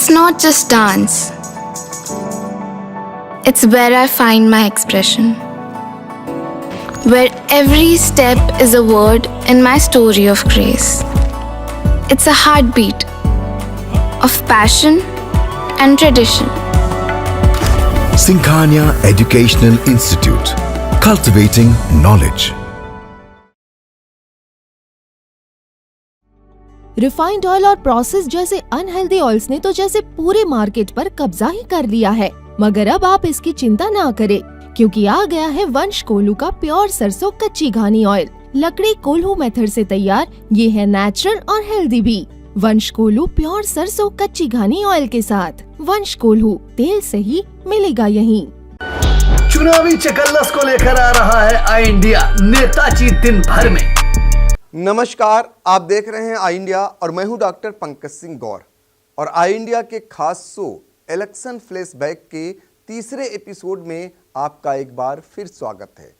It's not just dance. It's where I find my expression. Where every step is a word in my story of grace. It's a heartbeat of passion and tradition. Singhania Educational Institute, cultivating knowledge. Refined oil और process जैसे unhealthy oils ने तो जैसे पूरे market पर कब्जा ही कर लिया है, मगर अब आप इसकी चिंता ना करें, क्योंकि आ गया है वंश कोल्हू का प्योर सरसों कच्ची घानी ऑयल। लकड़ी कोल्हू मेथड से तैयार, ये है नेचुरल और हेल्दी भी। वंश कोल्हू प्योर सरसों कच्ची घानी ऑयल के साथ। वंश कोल्हू, तेल सही मिलेगा यहीं। चुनावी चकल्लस को लेकर आ रहा है आई इंडिया नेताजी दिन भर में। नमस्कार, आप देख रहे हैं आई इंडिया और मैं हूं डॉक्टर पंकज सिंह गौर। और आई इंडिया के खास शो इलेक्शन फ्लैशबैक के तीसरे एपिसोड में आपका एक बार फिर स्वागत है।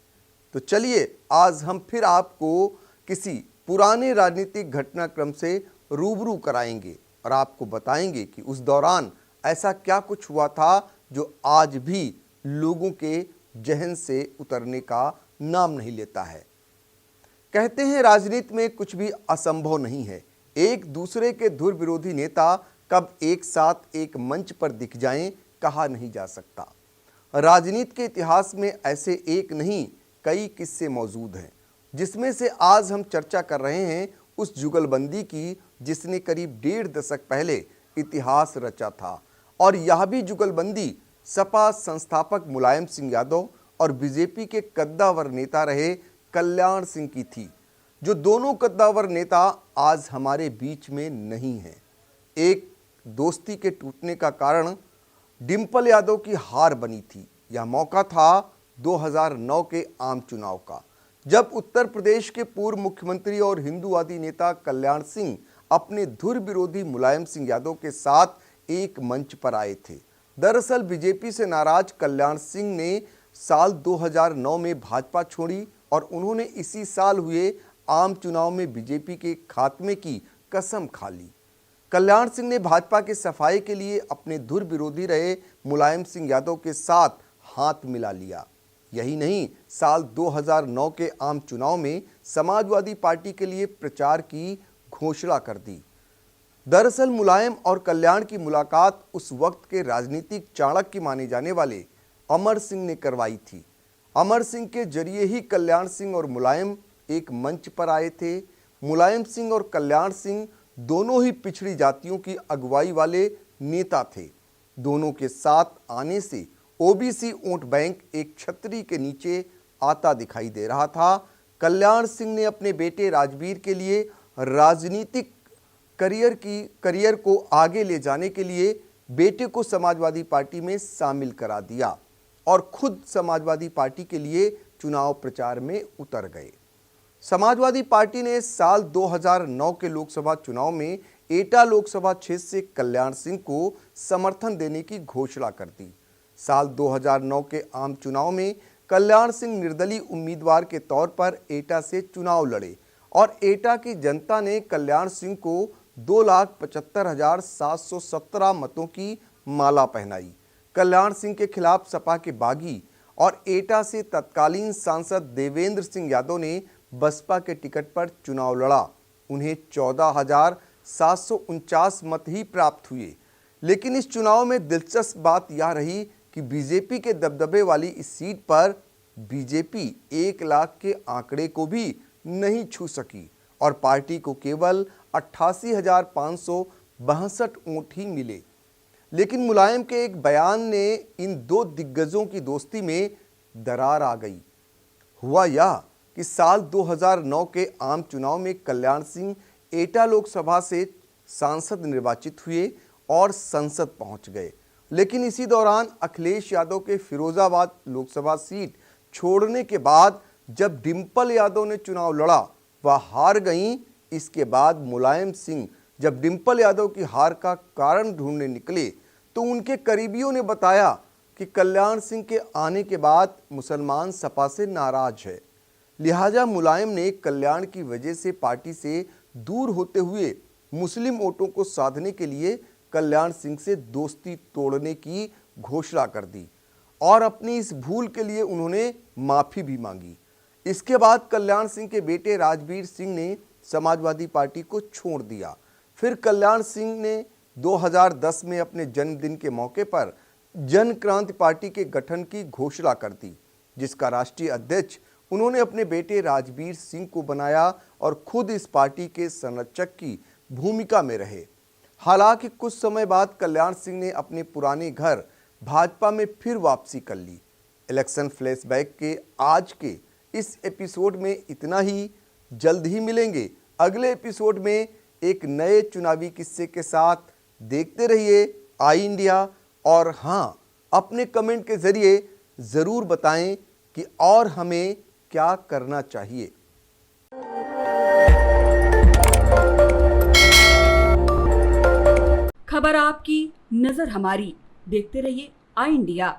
तो चलिए आज हम फिर आपको किसी पुराने राजनीतिक घटनाक्रम से रूबरू कराएंगे और आपको बताएंगे कि उस दौरान ऐसा क्या कुछ हुआ था जो आज भी लोगों के जहन से उतरने का नाम नहीं लेता है। कहते हैं राजनीति में कुछ भी असंभव नहीं है। एक दूसरे के धुर विरोधी नेता कब एक साथ एक मंच पर दिख जाएं कहा नहीं जा सकता। राजनीति के इतिहास में ऐसे एक नहीं कई किस्से मौजूद हैं, जिसमें से आज हम चर्चा कर रहे हैं उस जुगलबंदी की जिसने करीब 1.5 दशक पहले इतिहास रचा था। और यह भी जुगलबंदी सपा संस्थापक मुलायम सिंह यादव और बीजेपी के कद्दावर नेता रहे कल्याण सिंह की थी, जो दोनों कद्दावर नेता आज हमारे बीच में नहीं हैं। एक दोस्ती के टूटने का कारण डिंपल यादव की हार बनी थी। यह मौका था 2009 के आम चुनाव का, जब उत्तर प्रदेश के पूर्व मुख्यमंत्री और हिंदूवादी नेता कल्याण सिंह अपने धुर विरोधी मुलायम सिंह यादव के साथ एक मंच पर आए थे। दरअसल बीजेपी से नाराज कल्याण सिंह ने साल 2009 में भाजपा छोड़ी और उन्होंने इसी साल हुए आम चुनाव में बीजेपी के खात्मे की कसम खा ली। कल्याण सिंह ने भाजपा के सफाई के लिए अपने धुर विरोधी रहे मुलायम सिंह यादव के साथ हाथ मिला लिया। यही नहीं, साल 2009 के आम चुनाव में समाजवादी पार्टी के लिए प्रचार की घोषणा कर दी। दरअसल मुलायम और कल्याण की मुलाकात उस वक्त के राजनीतिक चाणक्य माने जाने वाले अमर सिंह ने करवाई थी। अमर सिंह के जरिए ही कल्याण सिंह और मुलायम एक मंच पर आए थे। मुलायम सिंह और कल्याण सिंह दोनों ही पिछड़ी जातियों की अगुवाई वाले नेता थे। दोनों के साथ आने से ओबीसी वोट बैंक एक छतरी के नीचे आता दिखाई दे रहा था। कल्याण सिंह ने अपने बेटे राजवीर के लिए राजनीतिक करियर को आगे ले जाने के लिए बेटे को समाजवादी पार्टी में शामिल करा दिया और खुद समाजवादी पार्टी के लिए चुनाव प्रचार में उतर गए। समाजवादी पार्टी ने साल 2009 के लोकसभा चुनाव में एटा लोकसभा क्षेत्र से कल्याण सिंह को समर्थन देने की घोषणा कर दी। साल 2009 के आम चुनाव में कल्याण सिंह निर्दलीय उम्मीदवार के तौर पर एटा से चुनाव लड़े और एटा की जनता ने कल्याण सिंह को 2,75,717 मतों की माला पहनाई। कल्याण सिंह के खिलाफ सपा के बागी और एटा से तत्कालीन सांसद देवेंद्र सिंह यादव ने बसपा के टिकट पर चुनाव लड़ा। उन्हें 14,749 मत ही प्राप्त हुए। लेकिन इस चुनाव में दिलचस्प बात यह रही कि बीजेपी के दबदबे वाली इस सीट पर बीजेपी 1 लाख के आंकड़े को भी नहीं छू सकी और पार्टी को केवल 88,562 वोट ही मिले। लेकिन मुलायम के एक बयान ने इन दो दिग्गजों की दोस्ती में दरार आ गई। हुआ यह कि साल 2009 के आम चुनाव में कल्याण सिंह एटा लोकसभा से सांसद निर्वाचित हुए और संसद पहुंच गए। लेकिन इसी दौरान अखिलेश यादव के फिरोजाबाद लोकसभा सीट छोड़ने के बाद जब डिंपल यादव ने चुनाव लड़ा, वह हार गईं। इसके बाद मुलायम सिंह जब डिंपल यादव की हार का कारण ढूंढने निकले तो उनके करीबियों ने बताया कि कल्याण सिंह के आने के बाद मुसलमान सपा से नाराज है, लिहाजा मुलायम ने कल्याण की वजह से पार्टी से दूर होते हुए मुस्लिम वोटों को साधने के लिए कल्याण सिंह से दोस्ती तोड़ने की घोषणा कर दी और अपनी इस भूल के लिए उन्होंने माफी भी मांगी। इसके बाद कल्याण सिंह के बेटे राजवीर सिंह ने समाजवादी पार्टी को छोड़ दिया। फिर कल्याण सिंह ने 2010 में अपने जन्मदिन के मौके पर जन क्रांति पार्टी के गठन की घोषणा कर दी, जिसका राष्ट्रीय अध्यक्ष उन्होंने अपने बेटे राजवीर सिंह को बनाया और खुद इस पार्टी के संरक्षक की भूमिका में रहे। हालांकि कुछ समय बाद कल्याण सिंह ने अपने पुराने घर भाजपा में फिर वापसी कर ली। इलेक्शन फ्लैशबैक के आज के इस एपिसोड में इतना ही। जल्द ही मिलेंगे अगले एपिसोड में एक नए चुनावी किस्से के साथ। देखते रहिए आई इंडिया और हाँ, अपने कमेंट के जरिए ज़रूर बताएं कि और हमें क्या करना चाहिए। खबर आपकी, नजर हमारी। देखते रहिए आई इंडिया।